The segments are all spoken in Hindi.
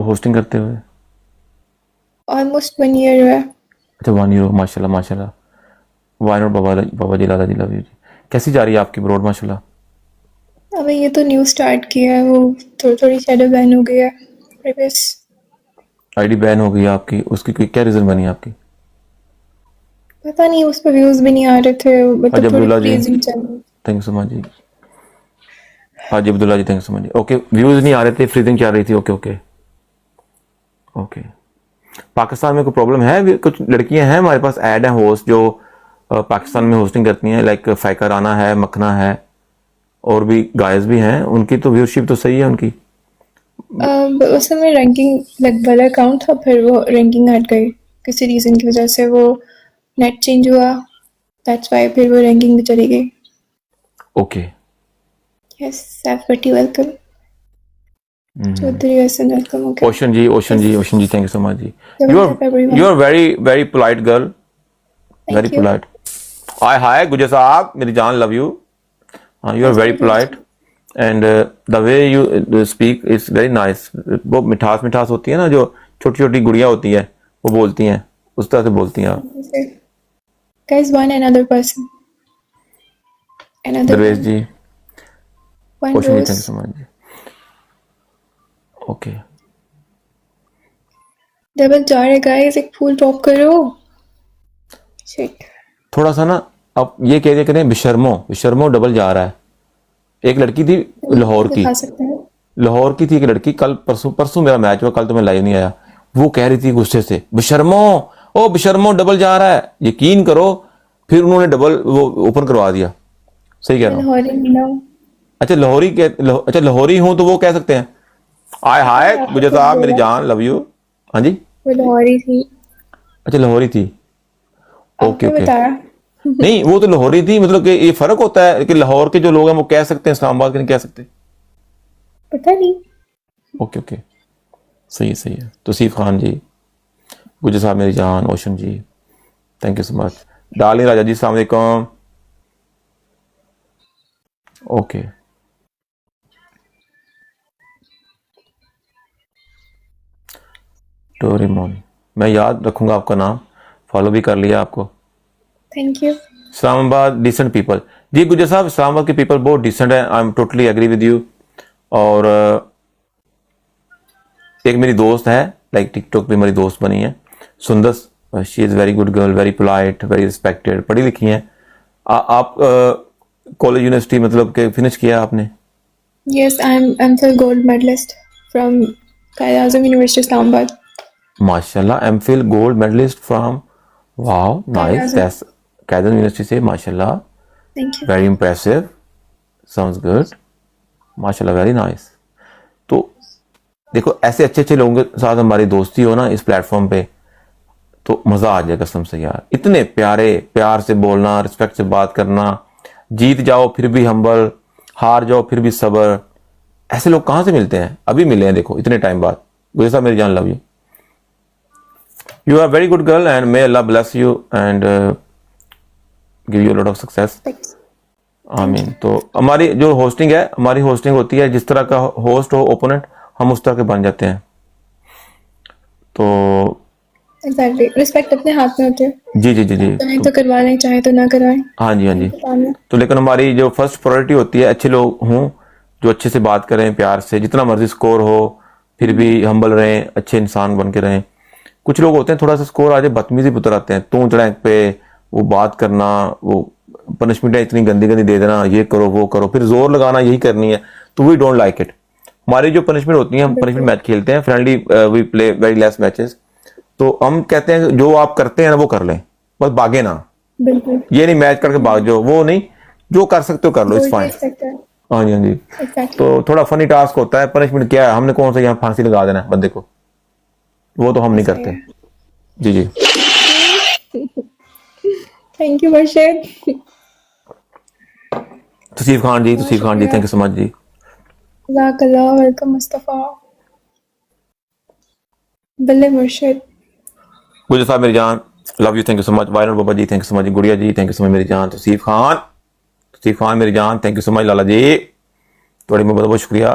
होस्टिंग करते हुए? ऑलमोस्ट 1 ईयर हुआ है। अच्छा 1 ईयर, माशाल्लाह माशाल्लाह। वाइन और बाबा जी लाला जी लव यू जी। कैसी जा रही है आपकी ब्रॉड माशाल्लाह? अबे ये तो न्यू स्टार्ट किया है, वो थोड़ी थोड़ी शैडो बैन हो गई है प्रीवियस। आईडी बैन हो गई है आपकी, उसकी कोई क्या रीज़न बनी आपकी? पता नहीं, उस पर व्यूज भी नहीं आ रहे थे, हाजी मतलब थोड़ी अब्दुल्ला जी फ्रीजिंग चल रही। थैंक यू सो मच जी। Haji Abdullah ji thank you so much जी। ओके, व्यूज़ नहीं आ रहे थे, फ्रीजिंग चल रही थी। Okay okay okay. पाकिस्तान में कोई प्रॉब्लम है? कुछ लड़कियां हैं हमारे पास ऐड हैं होस्ट जो पाकिस्तान में होस्टिंग करती हैं, लाइक फ़ाइका राना है, मखना है, और भी गायज भी हैं। उनकी तो व्यूअरशिप तो सही है उनकी। उस समय रैंकिंग लग वाला अकाउंट था, फिर वो रैंकिंग हट गई किसी रीज़न की वजह से, वो नेट चेंज हुआ, दैट्स वाई फिर वो रैंकिंग भी चली गई। Okay. Yes, Saif Bhatti welcome, Chaudhry Hassan welcome. Okay, Ocean ji thank you so much ji. Double tap you everyone. Are very very polite girl, very thank you. Polite. Hi hi Gujjar साहब मेरी जान, love you. You are very polite and the way you speak is very nice. वो मिठास मिठास होती है ना, जो छोटी छोटी गुड़िया होती है वो बोलती हैं, उस तरह से बोलती हैं आप। Guys, one another person. Another Darvesh one. जी, One Ocean ji thank you rose. So much जी। ओके डबल जा रहे गाइस, एक फूल ड्रॉप करो। शिट। थोड़ा सा ना, आप ये कह करें बिशर्मो बिशर्मो डबल जा रहा है। एक लड़की थी लाहौर की, दिखा सकते हैं। लाहौर की थी एक लड़की, कल परसों परसों मेरा मैच हुआ, कल तो मैं लाइव नहीं आया। वो कह रही थी गुस्से से, बिशर्मो ओ बिशर्मो डबल जा रहा है। यकीन करो, फिर उन्होंने डबल वो ओपन करवा दिया। सही कह रहा मैं हूँ? लाहौरी नहीं ना हूँ। अच्छा अच्छा लाहौरी हूं तो वो कह सकते हैं। आय पता हाय नहीं, आपने गुजर खुद साहब मेरी बोला जान, लव यू। हाँ जी, वो लाहौरी थी। अच्छा लाहौरी थी। ओके आपने ओके। बताया। नहीं वो तो लाहौरी थी, मतलब कि ये फर्क होता है कि लाहौर के जो लोग हैं वो कह सकते हैं, इस्लामाबाद के नहीं कह सकते। पता नहीं। ओके ओके, सही है सही है। तौसीफ खान जी, गुजर साहब मेरी जान, Ocean ji thank you so much. Dali Raja जी अस्सलाम वालेकुम। ओके डोरेमोन, मैं याद रखूंगा आपका नाम, फॉलो भी कर लिया आपको। Thank you. Islamabad decent people ji. Gujjar साहब इस्लामाबाद के पीपल बहुत डिसेंट है, I am totally agree with you. और एक मेरी दोस्त है, लाइक टिकटॉक पे मेरी दोस्त बनी है, Sundas. She is very good girl, very polite, very respected, पढ़ी लिखी हैं। आप कॉलेज यूनिवर्सिटी मतलब के फिनिश किया आपने? Yes, I am Phil gold medalist from Quaid Azam university Islamabad. माशाल्लाह, MPhil gold medalist from, wow Quaid nice, Azam. That's Quaid university से, माशाल्लाह, thank you. Very impressive, sounds good, माशाल्लाह वेरी नाइस। तो देखो ऐसे अच्छे अच्छे लोगों के साथ हमारी दोस्ती हो ना इस प्लेटफॉर्म पे, तो मजा आ जाएगा कसम से यार। इतने प्यारे, प्यार से बोलना, रिस्पेक्ट से बात करना, जीत जाओ फिर भी हम्बल, हार जाओ फिर भी सबर। ऐसे लोग कहां से मिलते हैं? अभी मिले हैं देखो इतने टाइम बाद। गुजर साहब मेरी जान, love you. You are very good girl and may Allah bless you and give you a lot of success. आमीन। तो हमारी जो होस्टिंग है, हमारी होस्टिंग होती है जिस तरह का होस्ट हो ओपोनेंट, हम उस तरह के बन जाते हैं। तो एग्जैक्टली, रिस्पेक्ट अपने हाथ में होती है। जी जी जी जी। चाहे तो करवा लें, चाहे तो ना करवाएं। हाँ जी हाँ जी। पता नहीं। तो लेकिन हमारी जो फर्स्ट प्रायोरिटी होती है अच्छे लोग हों, जो अच्छे से बात करें, प्यार से, जितना मर्जी स्कोर हो फिर भी हम्बल रहें, अच्छे इंसान बन के रहें। कुछ लोग होते हैं थोड़ा सा स्कोर आ जाए बदतमीजी पुतर आते हैं, तू चढ़ैक पे वो बात करना, वो पनिशमेंटें इतनी गंदी गंदी दे देना, ये करो वो करो, फिर जोर लगाना यही करनी है, तो वी डोंट लाइक इट। हमारी जो पनिशमेंट होती है, हम पनिशमेंट मैच खेलते हैं, friendly, we play very less matches. तो हम कहते हैं जो आप करते हैं ना वो कर लें, बस भागे ना। बिल्कुल। ये नहीं मैच करके भाग जाओ, वो नहीं, जो कर सकते हो कर लो, इट्स गोल्ड फाइन। रिस्पेक्ट है। हाँ जी हाँ जी। एग्जैक्टली। तो थोड़ा फनी टास्क होता है, पनिशमेंट क्या है, हमने कौन सा यहाँ फांसी लगा देना है बंदे को, वो तो हम नहीं सही करते। है। जी जी। थैंक यू मुर्शिद। तसीफ खान जी, बहुत तसीफ खान जी शुक्रिया। थैंक यू सो मच जी। जज़ाकल्लाह, वेलकम मुस्तफ़ा। बल्ले मुर्शिद। गुजर साहब मेरी जान, love you, thank you so much. वायरन बाबा जी thank you so much. Gudiya ji thank you so much मेरी जान। तसीफ खान मेरी जान thank you so much. Lala ji थोड़ी बहुत बहुत शुक्रिया।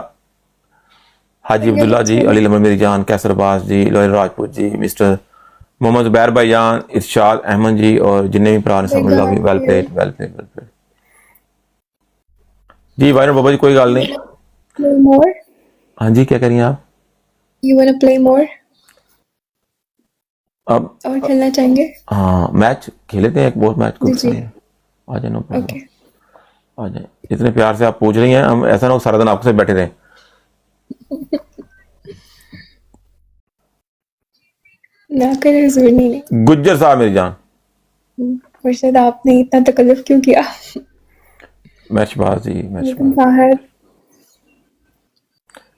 हाजी अब्दुल्ला जी, अली लमन मेरी जान, कैसर अब्बास जी, लोयल राजपूत जी, मिस्टर मोहम्मद जुबैर भाईजान, इरशाद अहमद जी और जिन्ने भी भरा ने सब love you, well played well played well played जी। वाइनर बाबा जी कोई गल नहीं। Play more? हाँ जी, क्या कह रही हैं आप? You wanna play more? अब और खेलना चाहेंगे? हाँ, मैच खेलते हैं, एक बहुत मैच को जी। आ जाए, नो प्रॉब्लम, ओके आ जाए। इतने प्यार से आप पूछ रही हैं, हम ऐसा ना हो सारा दिन आपके साथ बैठे रहें। ना करे जरूर नहीं। गुज्जर साहब मेरी जान, मुर्शद आपने इतना तकल्लुफ क्यों किया? मैचबाज जी, लेकिन मैचबाज। बाहर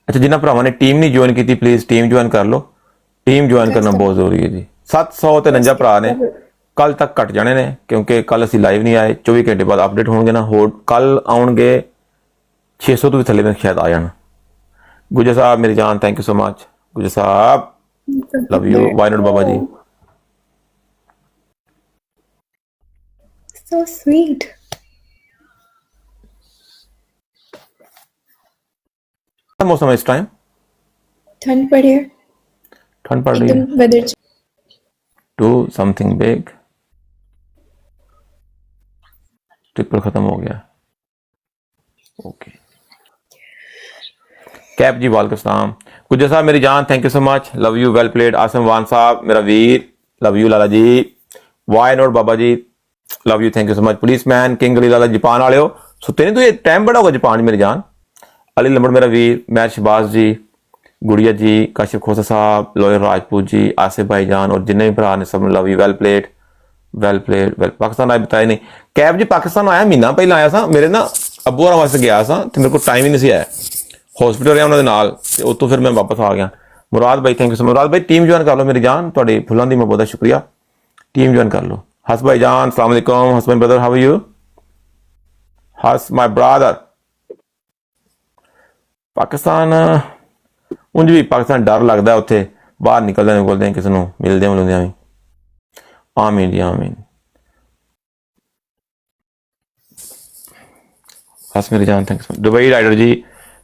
अच्छा, जिन्होंने भरावां ने टीम नहीं ज्वाइन की, प्लीज टीम ज्वाइन कर लो। टीम ज्वाइन करना बहुत जरूरी है जी। 753 भरा ने कल तक कट जाने ने, क्योंकि कल असी लाइव नहीं आए। 24 घंटे बाद अपडेट होंगे ना, हो कल आउणगे 600 तो भी थले में शायद आ जाना। गुजर साहब मेरी जान, thank you so much. Gujar साहब लव यू। वाइनोट बाबा जी, so sweet. मौसम है इस टाइम, ठंड पड़ी है ठंड पड़ रही है। एकदम weather. Do something big, triple खत्म हो गया। ओके, कैप जी वालेकुम सलाम। गुज्जर साहब मेरी जान, thank you so much, love you, well played. आसम वान साहब मेरा वीर, love you Lala ji. Why not बाबा जी, love you, thank you so much. Policeman king Ali Lala, Japan वाले हो, सुते नहीं तो ये टाइम बड़ा होगा जापान मेरी जान। अली लंबड़ मेरा वीर, मैच शबाज जी, गुड़िया जी, काशिफ खोसा साहब, लॉयर राजपूत जी, आसिफ भाईजान और जिन्ने भी भरा ने सब love you, well played well played well. Pakistan आए बताया नहीं कैब जी, पाकिस्तान आया महीना पहले आया था, मेरे ना अबू होਰਾਂ वास्ते गया था तो मेरे को टाइम ही नहीं सी आया, हॉस्पिटल रहा उन्होंने नाल ते उत्तों फिर मैं वापस आ गया। मुराद भाई thank you so much. Murad भाई टीम ज्वाइन कर लो मेरी जान, तुहाडे फुल्लां दी मैं बहुत शुक्रिया, टीम ज्वाइन कर लो। हस भाई जान अस्सलाम वालेकुम, हस my brother, how are you? हस माय ब्रदर। पाकिस्तान ਉਂਝ भी पाकिस्तान डर लगता है, उत्थे बाहर निकलदे किसी ਨੂੰ ਮਿਲਦੇ ਮਿਲਦਿਆਂ ਵੀ। आमीन जी आमीन। हस मेरी जान थैंक यू। दुबई राइडर जी,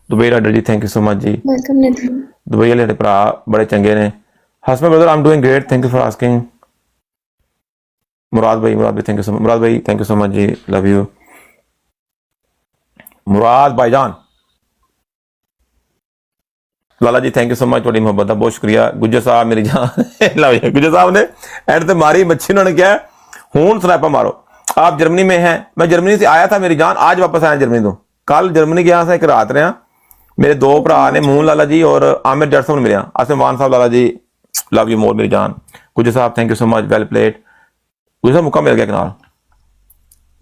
दुबई राइडर जी थैंक यू सो मच जी। वेलकम नितिन। दुबई वाले मेरे भरा बड़े चंगे ने। हस my brother I am doing great, thank you for asking. Murad भाई thank you so much. Murad भाई थैंक यू सो मच जी, लव यू मुराद भाईजान। Lala ji thank you so much, थोड़ी मोहब्बत का बहुत शुक्रिया। गुज्जर साहब मेरी जान लव यू। गुज्जर साहब ने एंड ते मारी मच्छी, उन्होंने क्या हूं स्नैपा मारो। आप जर्मनी में हैं, मैं जर्मनी से आया था मेरी जान, आज वापस आया जर्मनी तो। कल जर्मनी गया था, एक रात रहा। मेरे दो भरा ने, मून लाला जी और आमिर जट साहब ने मिले। आसिम वान साहब लाला जी लव यू मोर मेरी जान। गुज्जर साहब thank you so much, well played. Gujjar साहब मुक्का मिल गया कनाल,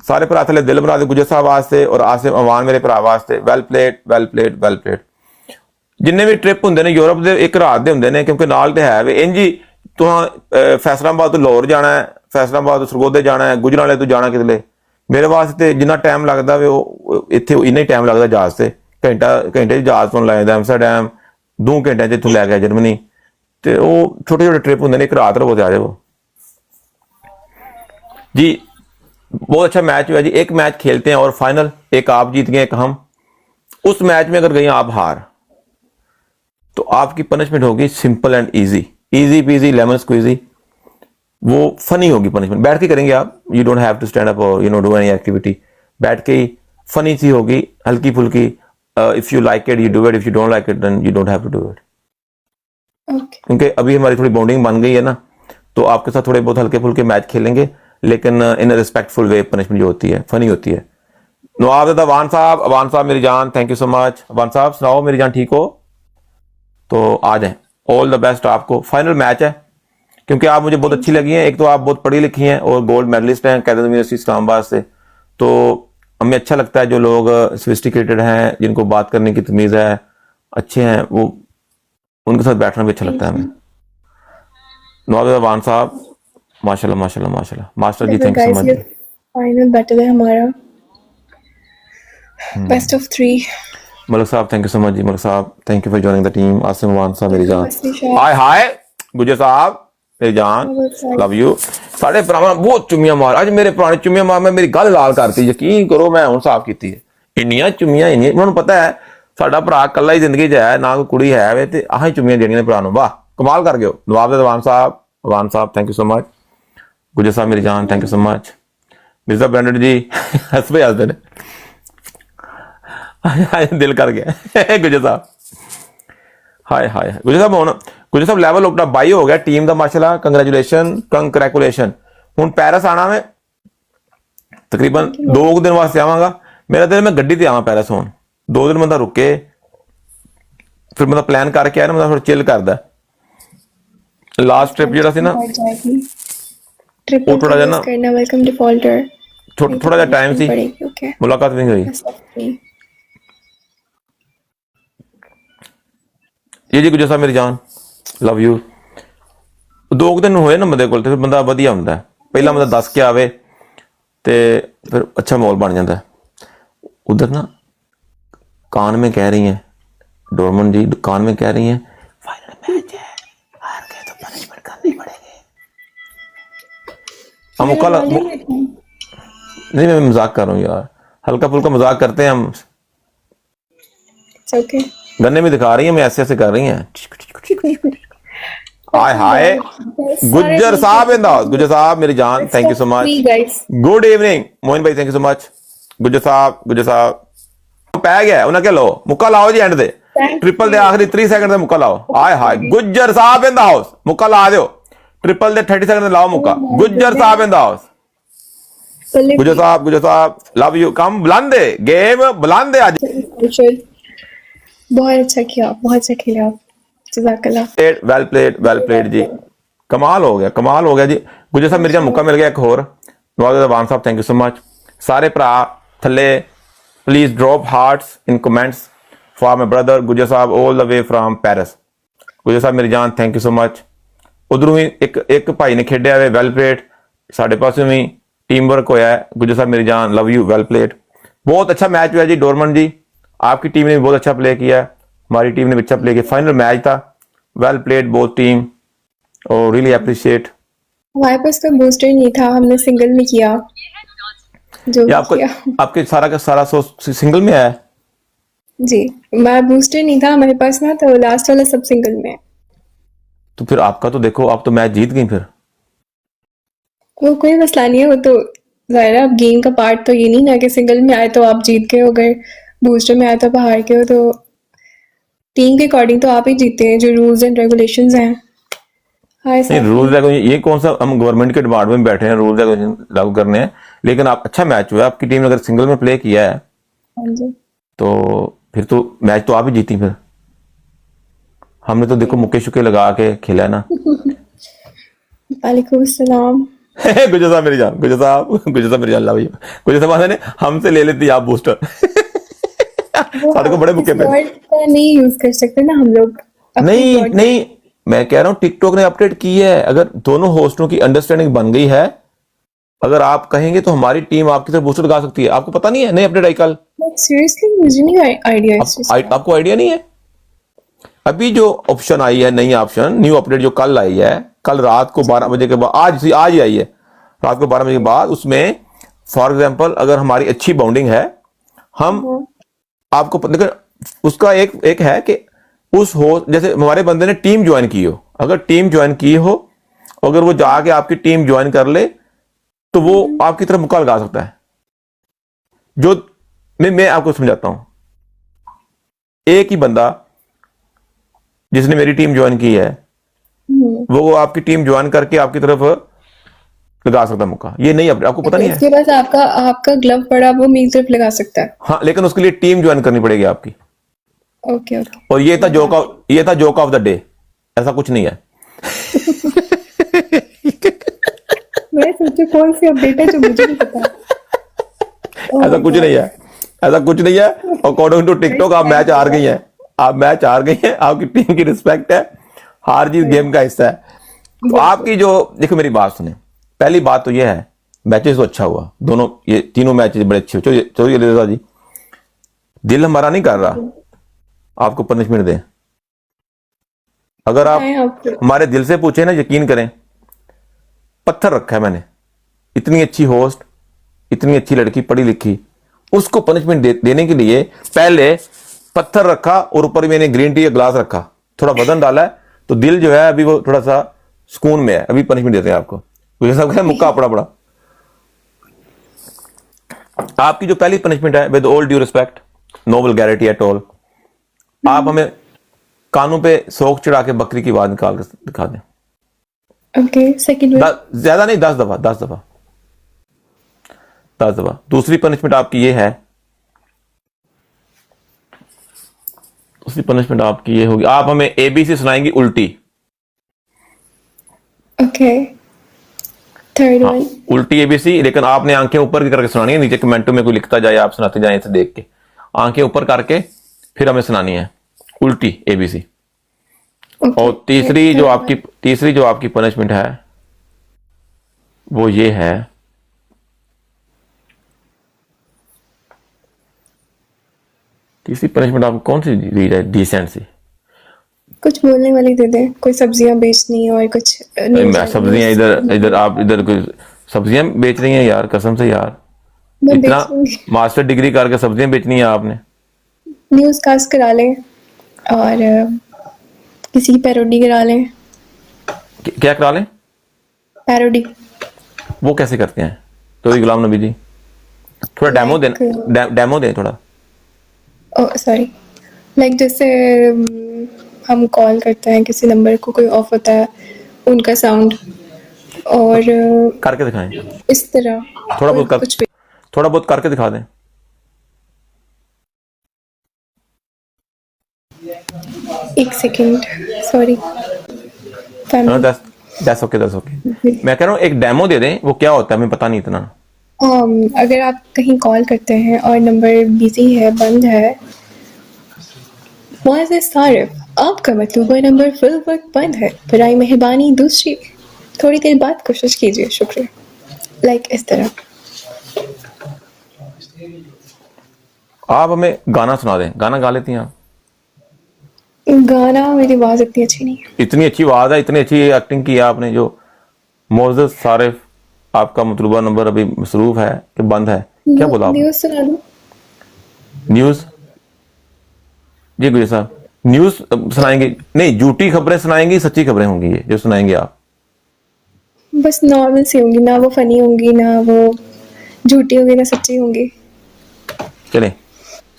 सारे भरा थले दिल बना दे गुज्जर साहब वास्ते और आसिम अवान मेरे भरा वास्ते, well played well played well played. जिन्ने भी ट्रिप होंगे ने यूरोप के एक रात के होंगे ने, क्योंकि नाल तो है वे इंज ही तुहां फैसलाबाद तो लाहौर जाना है, फैसलाबाद तो सरगोधे जाना है, गुजरांवाले तो जाना कितने। मेरे वास्ते जिन्ना टाइम लगता वे इत्थे इन्ना ही टाइम लगता जहाज से, घंटे जहाज तो लै जांदा एम्स्टरडैम, 2 घंटे च इत्थों लै गया जर्मनी। तो वो छोटे छोटे ट्रिप होंगे ने, एक रात रवो तो आ जाओ जी। बहुत अच्छा मैच हुआ जी, एक मैच खेलते हैं और फाइनल, एक आप जीत गए एक हम। उस मैच में अगर गई आप हार तो आपकी पनिशमेंट होगी simple and easy, easy peasy lemon squeezy. वो फनी होगी पनिशमेंट, बैठ के करेंगे आप, you don't have to stand up और डू एनी एक्टिविटी, बैठ के ही फनी सी होगी, हल्की फुल्की। If you like it you do it, if you don't like it then you don't have to do it. क्योंकि अभी हमारी थोड़ी बॉन्डिंग बन गई है ना, तो आपके साथ थोड़े बहुत हल्के फुल्के मैच खेलेंगे, लेकिन इन रिस्पेक्टफुल वे पनिशमेंट जो होती है फनी होती है। नवाब अवान साहब मेरी जान thank you so much. Awan साहब सुनाओ मेरी जान, ठीक हो तो आ जाएं। ऑल द बेस्ट आपको। फाइनल मैच है, क्योंकि आप मुझे बहुत अच्छी लगी हैं, एक तो आप बहुत पढ़ी लिखी हैं और गोल्ड मेडलिस्ट हैं कैदेट यूनिवर्सिटी इस्लामाबाद से, तो हमें अच्छा लगता है जो लोग सोफिस्टिकेटेड हैं, जिनको बात करने की तमीज़ है, अच्छे हैं, वो उनके साथ बैठना भी अच्छा लगता है हमें। नवाब अवान साहब माशाल्लाह माशाल्लाह माशाल्लाह। मास्टर जी thank you so much. Final battle है हमारा, बेस्ट ऑफ 3। मलिक साहब थैंक यू सो मच जी। मलिक साहब thank you for joining the team. Asim वान साहब मेरी जान, हाय हाय गुजर साहब मेरी जान, लव यू। साढ़े भरावां बहुत चुम्मियां मार, अज मेरे पुराने चुम्मियां मार मैं मेरी गल लाल करती, यकीन करो मैं हुण साफ कीती है। इन्नियां चुम्मियां इन्नियां, उन्होंने पता है ਸਾਡਾ ਭਰਾ ਇਕੱਲਾ ਹੀ ਜ਼ਿੰਦਗੀ 'ਚ ਹੈ, ਨਾ ਕੋਈ ਕੁੜੀ ਹੈ ਵੇ, ਤੇ ਆਹ ਹੀ ਚੁੰਮੀਆਂ ਦੇਣੀਆਂ ਨੇ ਭਰਾ ਨੂੰ। ਵਾਹ ਕਮਾਲ ਕਰ ਗਏ ਹੋ। ਨਵਾਬ ਅਵਾਨ ਸਾਹਿਬ ਥੈਂਕ ਯੂ ਸੋ ਮਚ। ਗੁਜਰ ਸਾਹਿਬ ਮੇਰੀ ਜਾਨ thank you so much. Mirza branded ਜੀ ਹੱਸਦੇ ਨੇ, ਦਿਲ ਕਰ ਗਿਆ ਗੁਜਰ ਸਾਹਿਬ। ਹਾਏ ਹਾਏ ਗੁਜਰ ਸਾਹਿਬ, ਹੁਣ ਗੁਜਰ ਸਾਹਿਬ ਲੈਵਲ ਆਪਣਾ 22 ਹੋ ਗਿਆ ਟੀਮ ਦਾ, ਮਾਸ਼ਾਅੱਲਾ ਕੰਗ੍ਰੈਚੁਲੇਸ਼ਨ। ਹੁਣ ਪੈਰਿਸ ਆਣਾ ਮੈਂ ਤਕਰੀਬਨ 2 ਦਿਨ ਵਾਸਤੇ ਆਵਾਂਗਾ। ਮੇਰਾ ਦਿਲ ਮੈਂ ਗੱਡੀ ਤੇ ਆਵਾਂ ਪੈਰਿਸ। ਹੁਣ 2 ਦਿਨ ਬੰਦਾ ਰੁਕੇ, ਫਿਰ ਬੰਦਾ ਪਲਾਨ ਕਰਕੇ ਆਇਆ ਨਾ, ਬੰਦਾ ਥੋੜਾ ਚਿਲ ਕਰਦਾ। ਲਾਸਟ ਟ੍ਰਿਪ ਜਿਹੜਾ ਸੀ ਨਾ ट्रिपल थोड़ा जा ना- करना, वेलकम डिफॉल्टर, थोड़ा ਜਿਹਾ ਟਾਈਮ ਸੀ, पड़ेगी। ओके मुलाकात भी नहीं हुई। ये जी गुजर ਸਾਹਿਬ ਮੇਰੀ ਜਾਨ ਲਵ ਯੂ। 2 ਦਿਨ ਹੋਏ ਨਾ ਬੰਦੇ ਕੋਲ, ਤੇ ਫਿਰ ਬੰਦਾ ਵਧੀਆ ਹੁੰਦਾ ਹੈ। ਪਹਿਲਾਂ ਬੰਦਾ ਦੱਸ ਕੇ ਆਵੇ ਤੇ ਫਿਰ अच्छा माहौल बन जाता है। उधर ना कान में कह रही हैं डोरमन जी, कान में कह रही हैं फाइनल मैच है, हार गए तो पनिशमेंट करनी पड़ेगी। हम कल नहीं, मैं मजाक कर रहा हूँ यार, हल्का फुल्का मजाक करते हैं हम। It's okay. गन्ने में दिखा रही हैं, मैं ऐसे कर रही हैं। हाय हाय गुज्जर साहब इन द हाउस। गुज्जर साहब मेरी जान thank you so much. Good evening Moin भाई, thank you so much. Gujjar साहब पै गया उन्हें क्या लो मुक्का लाओ जी एंड दे ट्रिपल दे आखिरी 3 सेकंड दे मुक्का लाओ। हाय हाय गुज्जर साहब इन द हाउस, मुक्का ला दियो ट्रिपल दे 30 सेकंड लाओ मुक्का। गुज्जर साहब इन द हाउस। गुज्जर साहब लव यू। कम बुलंदे गेम बुलंदे आज। बहुत अच्छा किया, बहुत अच्छा खेला आप, जज़ाकल्लाह। वेल प्लेड जी, कमाल हो गया जी। गुजर साहब मेरे मौका मिल गया एक होर। नवाब अवान साहब थैंक यू सो मच। सारे भरा थले please drop hearts in comments for my brother गुजर साहब all the way from Paris. गुजर साहब मेरी जान थैंक यू सो मच। उधरों भी एक भाई ने खेडिया वे, वेल प्लेड। साढ़े पासों भी टीम वर्क होया है। गुजर साहब मेरी जान लव यू, वेल प्लेड। बहुत अच्छा मैच हुआ जी डोरमन जी, आपकी टीम ने भी बहुत अच्छा प्ले किया है, हमारी टीम ने भी अच्छा प्ले किया। फाइनल मैच था, वेल प्लेड बोथ टीम और रियली अप्रिशिएट। हमारे पास कोई बूस्टर नहीं था, हमने सिंगल में किया जो ये आपको किया। आपके सारा का सारा सिंगल में है जी, मैं बूस्टर नहीं था हमारे पास ना, तो लास्ट वाला सब सिंगल में है। तो फिर आपका तो देखो, आप तो मैच जीत गई। फिर वो कोई मसला नहीं है, वो तो जाहिर है अब गेम का पार्ट तो ये नहीं ना कि सिंगल में आए तो आप जीत गए हो, गए बूस्टर में आए तो आप हार गए हो। तो टीम के अकॉर्डिंग तो आप ही जीते हैं, जो रूल्स एंड रेगुलेशंस हैं। हाय नहीं, सर, रूल्स रेगुलेशन ये कौन सा, हम गवर्नमेंट के डिपार्टमेंट में बैठे हैं, रूल्स रेगुलेशन लागू करने हैं। लेकिन आप अच्छा मैच हुआ, आपकी टीम ने अगर सिंगल में प्ले किया है हाँ जी, तो फिर तो मैच तो आप ही जीती। फिर हमने तो देखो मुक्के शुक्के लगा के खेला है ना। वालेकुम अस्सलाम। गुजर साहब मेरी जान, गुजर साहब मेरी जान लव यू। गुजर साहब ने हमसे ले लेती आप बूस्टर। सारे को बड़े मुक्के पे का नहीं यूज कर सकते ना हम लोग अपने word नहीं, मैं कह रहा हूँ टिकटॉक ने अपडेट की है। अगर दोनों होस्टों की अंडरस्टैंडिंग बन गई है, अगर आप कहेंगे तो हमारी टीम आपकी तरफ बूस्टर लगा सकती है। आपको पता नहीं है? नई अपडेट आई कल। सीरियसली मुझे नहीं आइडिया इस चीज का। आपको आइडिया नहीं है? अभी जो ऑप्शन आई है, नई ऑप्शन न्यू अपडेट जो कल आई है, कल रात को 12 बजे के बाद, आज ही आई है रात को 12 बजे के बाद। उसमें फॉर एग्जांपल अगर हमारी अच्छी बाउंडिंग है, हम आपको लेकिन उसका एक है कि उस हो, जैसे हमारे बंदे ने टीम ज्वाइन की हो, अगर टीम ज्वाइन की हो, अगर वो जाके आपकी टीम ज्वाइन कर ले तो वो आपकी तरफ मुक्का लगा सकता है। जो मैं आपको समझाता हूं। एक ही बंदा जिसने मेरी टीम ज्वाइन की है, वो आपकी टीम ज्वाइन करके आपकी तरफ लगा सकता है मुक्का। ये नहीं, आपको पता नहीं है? इसके पास आपका ग्लव पड़ा, वो मेरी तरफ लगा सकता है। हाँ, लेकिन उसके लिए टीम ज्वाइन करनी पड़ेगी आपकी। Okay okay. और ये था जोक ऑफ द डे। ऐसा कुछ नहीं है। मैं सोचू कौन सी अपडेट है जो मुझे नहीं पता। ऐसा कुछ नहीं है, ऐसा कुछ नहीं है। अकॉर्डिंग टू टिकटॉक आप मैच हार गई हैं, आप मैच हार गई हैं। आपकी टीम की रिस्पेक्ट है, हार जीत गेम का हिस्सा है। तो आपकी जो, देखो मेरी बात सुने, पहली बात तो यह है मैचेस तो अच्छा हुआ, दोनों ये तीनों मैचेस बड़े अच्छे हुए। चलिए रजा जी, दिल हमारा नहीं कर रहा आपको पनिशमेंट दें। अगर आप हमारे दिल से पूछे ना, यकीन करें, पत्थर रखा है मैंने। इतनी अच्छी होस्ट, इतनी अच्छी लड़की, पढ़ी लिखी, उसको पनिशमेंट देने के लिए पहले पत्थर रखा और ऊपर मैंने ग्रीन टी का ग्लास रखा, थोड़ा वजन डाला है, तो दिल जो है अभी वो थोड़ा सा सुकून में है। अभी पनिशमेंट देते हैं आपको, मुझे सब कहते हैं मुक्का पड़ा पड़ा। आपकी जो पहली पनिशमेंट है, with all due respect, no vulgarity at all, आप हमें कानों पे सोख चढ़ा के बकरी की आवाज निकाल के दिखा दें। Okay, second one. ज्यादा नहीं, 10 दफा, 10 दफा, 10 दफा। दूसरी पनिशमेंट आपकी ये है, दूसरी पनिशमेंट आपकी ये होगी, आप हमें एबीसी सुनाएंगी उल्टी। ओके, थर्ड हाँ, वन। उल्टी एबीसी, लेकिन आपने आंखें ऊपर की करके सुनानी है, नीचे कमेंटों में कोई लिखता जाए, आप सुनाते जाए इसे देख के। आंखें ऊपर करके फिर हमें सुनानी है उल्टी एबीसी। और तीसरी जो आपकी पनिशमेंट है वो ये है, तीसरी पनिशमेंट आपको कौन सी दी जाए डिसेंट सी? कुछ बोलने वाली दे दे, कोई सब्जियां बेचनी और कुछ सब्जियां इधर आप इधर कोई सब्जियां बेच रही हैं यार, कसम से यार, मैं इतना बेचूंगी। मास्टर डिग्री करके सब्जियां बेचनी है आपने? न्यूज़ कास्ट करा लें और किसी की पैरोडी करा लें। क्या करा लें? पैरोडी। वो कैसे करते हैं तो गुलाम नबी जी? थोड़ा डेमो दें, डेमो दें थोड़ा। ओह सॉरी, लाइक जैसे हम कॉल करते हैं किसी नंबर को, कोई ऑफ होता है उनका साउंड, और करके दिखाएं, इस तरह थोड़ा बहुत कुछ भी। थोड़ा बहुत करके दिखा दें। एक second, sorry. That's okay, that's okay. मैं कह रहा हूँ एक डेमो दे दें, वो क्या होता है हमें पता नहीं इतना। अगर आप कहीं कॉल करते हैं और नंबर बिजी है, बंद है, मुआज़ सारिफ, आपका मतलूबा नंबर फिल वक्त बंद है, बराए मेहरबानी दूसरी थोड़ी देर बाद कोशिश कीजिए, शुक्रिया। लाइक इस तरह। आप हमें गाना सुना दें। गाना गा लेती हैं आप? गाना, मेरी आवाज़ इतनी अच्छी नहीं है। इतनी अच्छी आवाज है, इतनी अच्छी एक्टिंग की है आपने। जो मोअज़्ज़ज़ सारिफ, आपका मतलूबा नंबर अभी मसरूफ है कि बंद है, क्या बोला आपने? न्यूज़ सुना दूं? न्यूज? जी गुजर साहब, न्यूज सुनाएंगे? नहीं, झूठी खबरें सुनाएंगी, सच्ची खबरें होंगी ये जो सुनाएंगे आप? बस नॉर्मल सी होंगी, ना वो फनी होंगी, ना वो झूठी होंगी, ना सच्ची होंगी। चलें,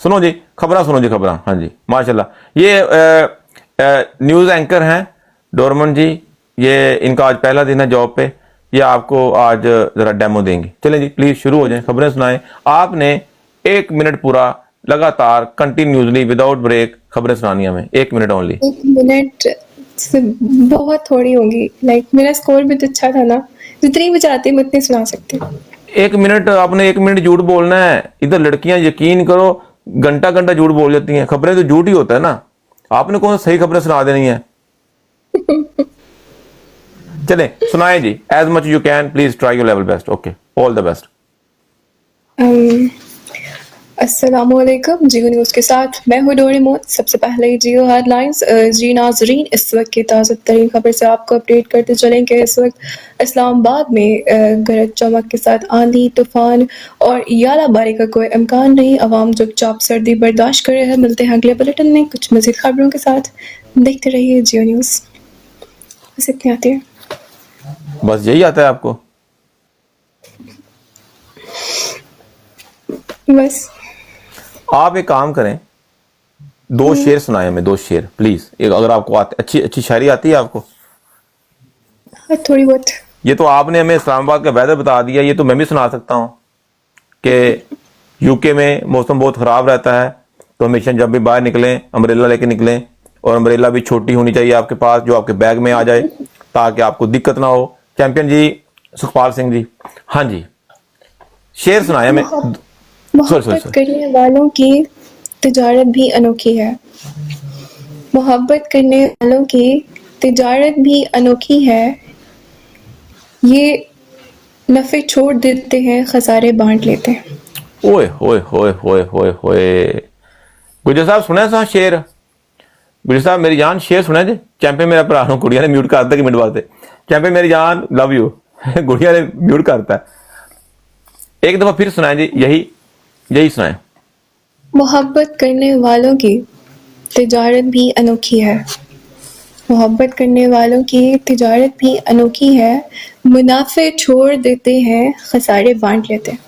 सुनो जी खबरां, सुनो जी खबरां। हाँ जी, माशाल्लाह। ये न्यूज़ एंकर हैं डोरमन जी, ये इनका आज पहला दिन है जॉब पे। ये आपको आज ज़रा डेमो देंगे। चलें जी, प्लीज़ शुरू हो जाएं, खबरें सुनाएं। आपने 1 मिनट पूरा लगातार कंटिन्यूसली विदाउट ब्रेक खबरें सुनानी हमें, 1 मिनट ओनली। 1 मिनट से बहुत थोड़ी होगी, लाइक मेरा स्कोर भी तो अच्छा था ना, जितनी भी चाहती मैं उतनी सुना सकती हूँ। 1 मिनट, आपने 1 मिनट झूठ बोलना है। इधर लड़कियां यकीन करो घंटा घंटा झूठ बोल जाती हैं। खबरें तो झूठ ही होता है ना, आपने कौन सही खबरें सुना देनी है? चलें सुनाएं जी, as much you can, please try your level best. Okay, all the best. अस्सलामुअलैकुम, जियो न्यूज़ के साथ मैं हूँ डोरेमोन। सबसे पहले जियो हेडलाइंस। जी नाजरीन, इस वक्त की ताज़ा तरीन खबर से आपको अपडेट करते चलें कि इस वक्त इस्लामाबाद में गरज चमक के साथ आंधी, तूफान और यालाबारी का कोई इम्कान नहीं। अवाम चुपचाप सर्दी बर्दाश्त कर रहे हैं। मिलते हैं अगले बुलेटिन में कुछ मज़ीद खबरों के साथ। देखते रहिए जियो न्यूज़। बस इतनी आती है। बस यही आता है आपको? बस आप एक काम करें, 2 शेर सुनाए हमें, 2 शेर प्लीज। एक अगर आपको अच्छी अच्छी शायरी आती है आपको? हाँ, थोड़ी बहुत। ये तो आपने हमें इस्लामाबाद का वेदर बता दिया, ये तो मैं भी सुना सकता हूँ कि यूके में मौसम बहुत ख़राब रहता है, तो हमेशा जब भी बाहर निकलें अम्ब्रेला लेके निकलें, और अम्ब्रेला भी छोटी होनी चाहिए आपके पास, जो आपके बैग में आ जाए ताकि आपको दिक्कत ना हो। चैंपियन जी सुखपाल सिंह जी, हाँ जी, शेर सुनाए हमें। मोहब्बत करने वालों की तिजारत भी अनोखी है। मोहब्बत करने वालों की तिजारत भी अनोखी है। ये नफ़े छोड़ देते हैं, खसारे बांट लेते हैं। ओए होए होए होए होए होए। गुजर साहब सुना सा शेर? गुजर साहब मेरी जान शेर सुना जी? चैंपियन मेरा भरा हूँ, गुड़िया ने म्यूट कर दिया कि मिनट वास्ते। चैंपियन मेरी जान, लव यू। गुड़िया ने म्यूट करता है। एक दफा फिर सुनाए जी, यही सुनाए। मोहब्बत करने वालों की तिजारत भी अनोखी है। मोहब्बत करने वालों की तिजारत भी अनोखी है। मुनाफे छोड़ देते हैं, खसारे बांट लेते हैं।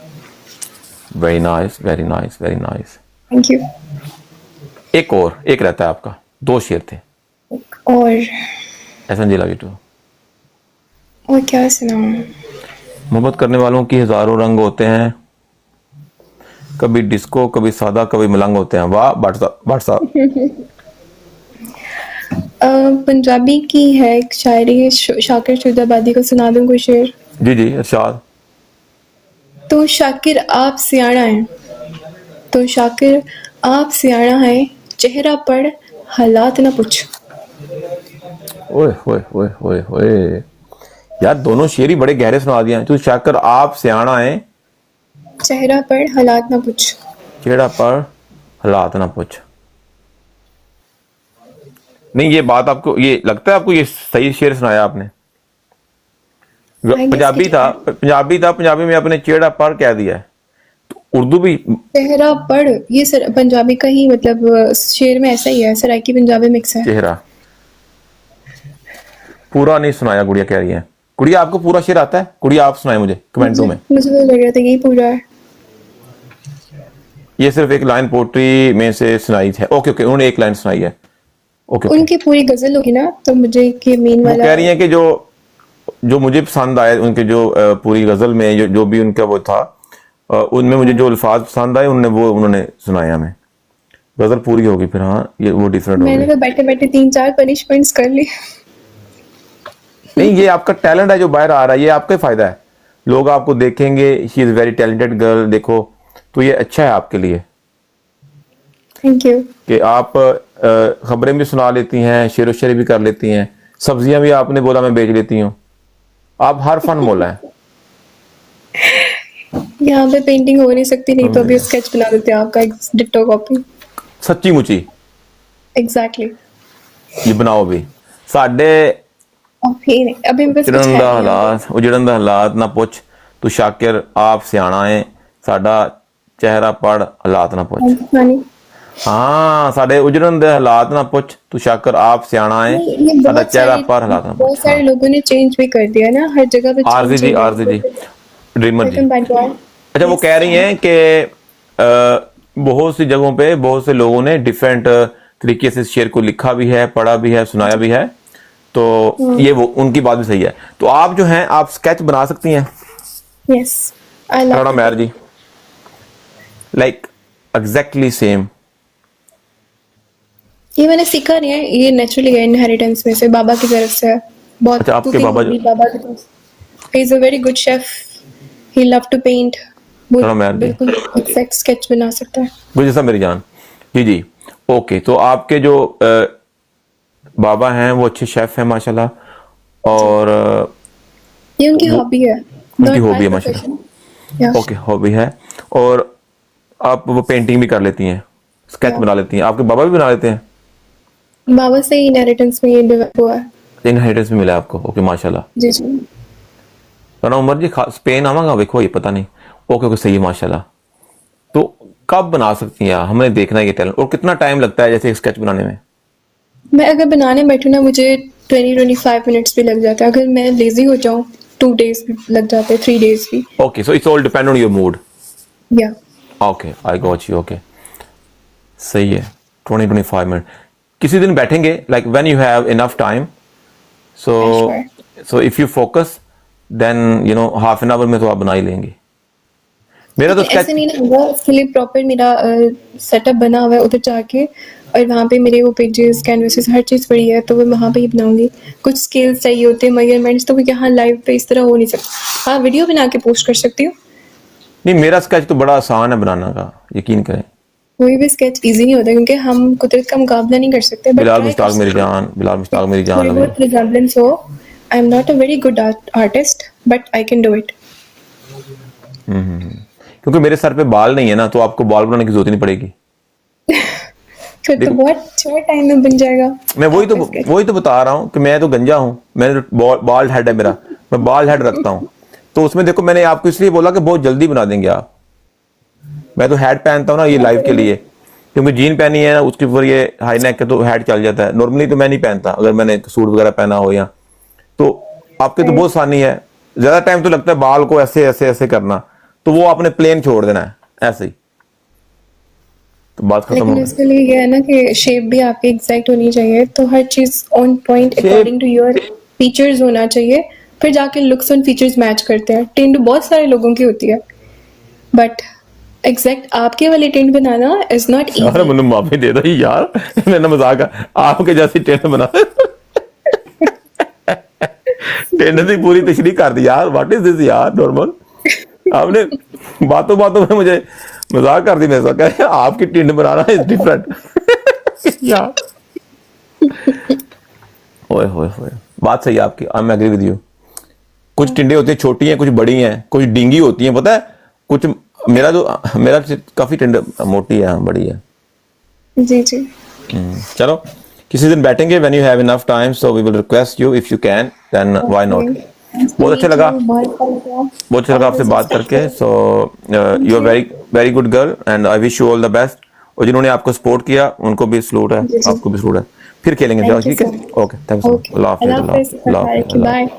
Very nice, very nice, very nice. Thank you. एक रहता है आपका, 2 शेर थे। और ऐसा नहीं लगे टू। और क्या सुनाऊं? मोहब्बत करने वालों की हजारों रंग होते हैं, कभी डिस्को, कभी सादा, कभी मलंग होते हैं। वाह भाट साहब। पंजाबी की है एक शायरी, शाकिर शुजाबादी को सुना दूं कोई शेर? जी जी, इरशाद। तो शाकिर आप सियाणा है, तो शाकिर आप सियाणा है, चेहरा पढ़ हालात ना पूछ। ओए होए होए होए होए, यार दोनों शेर ही बड़े गहरे सुना दिए हैं। तू शाकर आप सियाणा है, चेहरा पढ़ हालात ना पूछ। चेहरा पर हालात ना पूछ। नहीं, ये बात आपको, ये लगता है आपको ये सही शेर सुनाया आपने? I guess पंजाबी कि था, पंजाबी में आपने चेहरा पर कह दिया है, तो उर्दू भी चेहरा पढ़, ये सर पंजाबी का ही मतलब शेर में ऐसा ही है, सराइकी पंजाबी मिक्स है। चेहरा पूरा नहीं सुनाया, गुड़िया कह रही है। गुड़िया आपको पूरा शेर आता है? गुड़िया आप सुनाए मुझे कमेंटों में। मुझे तो लग रहा था यही पूरा है। ये सिर्फ एक लाइन पोट्री में से सुनाई है। ओके ओके, उन्होंने एक लाइन सुनाई है। Okay okay. उनकी पूरी गजल होगी ना, तो मुझे कि मेन वो वाला कह रही है कि जो जो मुझे पसंद आए उनके, जो पूरी गजल में जो भी उनका वो था, उनमें मुझे जो अल्फाज पसंद आए उन्होंने सुनाया हमें। गजल पूरी होगी फिर, हाँ ये वो डिफरेंट हो मैंने गई। तो बैठे बैठे 3-4 पनिशमेंट्स कर ली। नहीं, ये आपका टैलेंट है जो बाहर आ रहा है, ये आपका ही फायदा है। लोग आपको देखेंगे, she is very talented girl, देखो तो ये अच्छा है आपके लिए थैंक यू। कि आप खबरें भी सुना लेती हैं, शेर व शायरी भी कर लेती हैं, सब्जियां भी आपने बोला मैं बेच लेती हूँ। आप हर फन मोला है। यहाँ पे पेंटिंग हो नहीं सकती, नहीं तो अभी स्केच बना देते हैं आपका एक डिट्टो कॉपी। सच्ची मुची एग्जैक्टली। ये बनाओ भी साडे। अभी नहीं, अभी मेरे पास कुछ है नहीं यहाँ पे। उजड़न दा हालात ना पुछ, तू शाकिर आप सियाणा है, साडा चेहरा पढ़ हालात ना पुछ। नहीं, हाँ, साडे उजड़न दे हालात ना पुछ, तू शाकिर आप सियाणा है, ये साडा बहुत चेहरा सारे पढ़ हालात ना बहुत पुछ। सारे हाँ, लोगों ने चेंज भी कर दिया ना, हर जगह पे आरजी चेंज जी, हो गया। आरजी जी, ड्रीमर जी। वेलकम बैक यार। अच्छा, वो कह रही हैं कि बहुत सी जगहों पे बहुत से लोगों ने डिफरेंट तरीके से शेर को लिखा भी है, पढ़ा भी है, सुनाया भी है, तो ये वो उनकी बात भी सही है। तो आप जो हैं, आप स्केच बना सकती हैं यस, आई राणा लव। मैर जी, लाइक एग्जैक्टली सेम। ये मैंने सीखा नहीं है, ये नेचुरली है, इनहेरिटेंस में से, बाबा की तरफ से है। बहुत अच्छा, आपके कुकिंग बाबा जो हॉबी बाबा की तरफ से। He is a very good chef, he love to paint. वो राणा मैर जी, बिल्कुल परफेक्ट स्केच बना सकता है। गुजर साहब मेरी जान जी जी। ओके, तो आपके जो बाबा हैं वो अच्छे शेफ हैं माशाल्लाह, और ये उनकी वो हॉबी है, उनकी नॉट हॉबी माय है माशाल्लाह। प्रोफेशन। या ओके, हॉबी है। और आप वो पेंटिंग भी कर लेती हैं, स्केच या बना लेती हैं, आपके बाबा भी बना लेते हैं? बाबा से ही इनहेरिटेंस में ये डेवलप हुआ है। इनहेरिटेंस में मिला है आपको? ओके माशाल्लाह। जी जी। राणा उमर जी, स्पेन आवागा देखो, ये पता नहीं। ओके ओके, सही है माशाल्लाह। तो कब बना सकती हैं आप? हमने देखना है ये टैलेंट। और कितना टाइम लगता है जैसे एक स्केच बनाने में? मैं अगर बनाने बैठूँ ना, मुझे 20-25 मिनट्स भी लग जाता है। अगर मैं लेजी हो जाऊँ, 2 डेज भी लग जाते हैं, 3 डेज भी। Okay, so it's all depend on your mood. या okay, I got you. Okay, सही है। 20-25 मिनट किसी दिन बैठेंगे, like when you have enough time. So sure. So if you focus, then you know half an hour में तो आप बना ही लेंगे। मेरा तो लेकिन ऐसे स्केच, नहीं ना होगा, इसके लिए प्रॉपर मेरा सेटअप बना हुआ है उधर जाके, और वहाँ पे मेरे वो पेजेस, कैनवसेस, हर चीज़ पड़ी है, तो मैं वहाँ पे ही बनाऊंगी। कुछ स्केल्स चाहिए होते हैं, मेजरमेंट्स, तो यहाँ लाइव पे इस तरह हो नहीं सकता। हाँ, वीडियो बना के पोस्ट कर सकती हूँ। नहीं मेरा स्केच तो बड़ा आसान है बनाना का, यकीन करें। कोई भी स्केच इजी नहीं होता, क्योंकि हम कुदरत का मुकाबला नहीं कर सकते, बट बिलाल ट्राई कर मुश्ताक मेरी सकते जान, बिलाल मुश्ताक मेरी हैं। जान थोड़ी अभी। बहुत रिजेम्बलेंस हो। I am not a very good artist, but I can do it. क्योंकि मेरे सर पे बाल नहीं है ना, तो आपको बाल बनाने की जरूरत ही नहीं पड़ेगी। फिर तो बहुत शॉर्ट टाइम में बन जाएगा मैं आपका स्केच। वही तो बता रहा हूँ कि मैं तो गंजा हूँ, मैंने बाल्ड हेड है मेरा, मैं बाल्ड हेड रखता हूँ। तो उसमें देखो, मैंने आपको इसलिए बोला कि बहुत जल्दी बना देंगे आप। मैं तो हेड पहनता हूँ ना ये लाइव के लिए, क्योंकि जीन पहनी है ना, उसके ऊपर ये हाई नेक है तो हेड चल जाता है। नॉर्मली तो मैं नहीं पहनता, अगर मैंने सूट वगैरह पहना हो या तो आपके तो बहुत आसानी है। ज्यादा टाइम तो लगता है बाल को ऐसे ऐसे ऐसे करना, तो वो आपने प्लेन छोड़ देना है ऐसे ही, तो बात खत्म हो लेकिन गई। उसके लिए ये है ना कि शेप भी आपकी एग्जैक्ट होनी चाहिए, तो हर चीज on point Shape- according to your features होना चाहिए, फिर जाके लुक्स और फीचर्स मैच करते हैं। टिंड बहुत सारे लोगों की होती है, बट एग्जैक्ट आपके वाली टिंड बनाना इज नॉट अरे इजी। मैंने माफी दे दो यार, मैंने मजाक है, आपके जैसी टेंट बना टेंट से पूरी तशरीह कर दी यार। व्हाट इज दिस यार, नॉर्मल आपने बातों बातों में मुझे मजाक कर दी। मेरे साथ कह रहे हैं, आपकी टिंड बनाना इज डिफरेंट यार। ओए होए होए, बात सही है आपकी, I am agree with you. कुछ टिंडे होती है छोटी हैं, कुछ बड़ी हैं, कुछ डींगी होती हैं, पता है कुछ। मेरा काफी टिंड मोटी है, बड़ी है। जी जी। चलो किसी दिन बैठेंगे, when you have enough time, so we will request you if you can, then why not. बहुत अच्छा लगा, बहुत अच्छा लगा आपसे बात करके। So you are very very good girl and I wish you all the best. और जिन्होंने आपको सपोर्ट किया उनको भी सलूट है, जी, जी। आपको भी सलूट है। फिर खेलेंगे, थैंक यू ठीक है, so much. Okay, thank you so much. Okay, अल्लाह हाफिज़, अल्लाह हाफिज़, अल्लाह हाफिज़, बाय। अल्लाह हाफिज़।